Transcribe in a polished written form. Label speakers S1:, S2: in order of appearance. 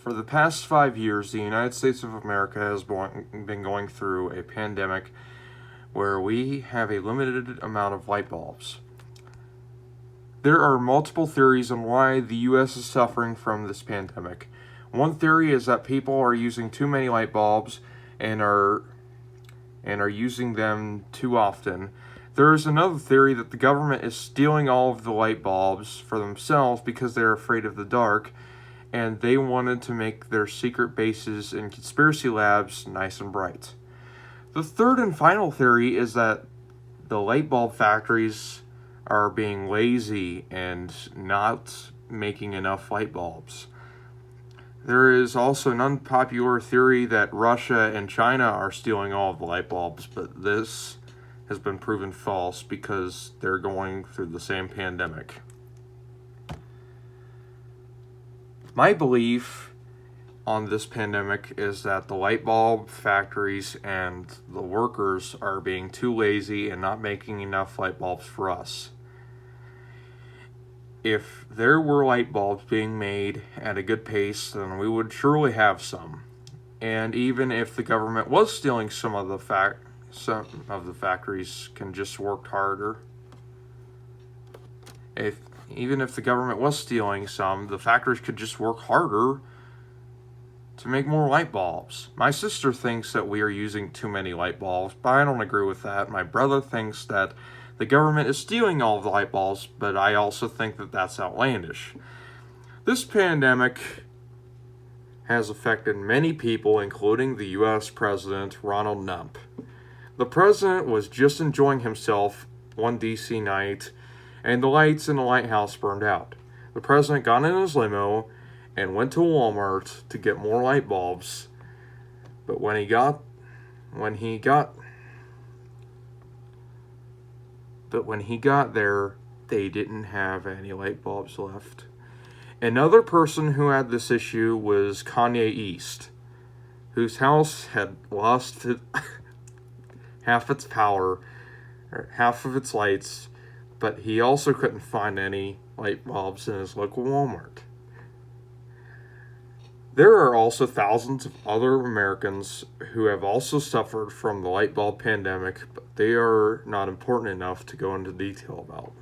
S1: For the past 5 years, the United States of America has been going through a pandemic where we have a limited amount of light bulbs. There are multiple theories on why the U.S. is suffering from this pandemic. One theory is that people are using too many light bulbs and are using them too often. There is another theory that the government is stealing all of the light bulbs for themselves because they're afraid of the dark, and they wanted to make their secret bases and conspiracy labs nice and bright. The third and final theory is that the light bulb factories are being lazy and not making enough light bulbs. There is also an unpopular theory that Russia and China are stealing all of the light bulbs, but this has been proven false because they're going through the same pandemic. My belief on this pandemic is that the light bulb factories and the workers are being too lazy and not making enough light bulbs for us. If there were light bulbs being made at a good pace, then we would surely have some. And even if the government was stealing some of the factories can just work harder. Even if the government was stealing some, the factories could just work harder to make more light bulbs. My sister thinks that we are using too many light bulbs, but I don't agree with that. My brother thinks that the government is stealing all of the light bulbs, but I also think that that's outlandish. This pandemic has affected many people, including the U.S. President Ronald Nump. The president was just enjoying himself one D.C. night, and the lights in the lighthouse burned out. The president got in his limo and went to Walmart to get more light bulbs, but when he got there, they didn't have any light bulbs left. Another person who had this issue was Kanye East, whose house had lost half its power, or half of its lights, but he also couldn't find any light bulbs in his local Walmart. There are also thousands of other Americans who have also suffered from the light bulb pandemic, but they are not important enough to go into detail about.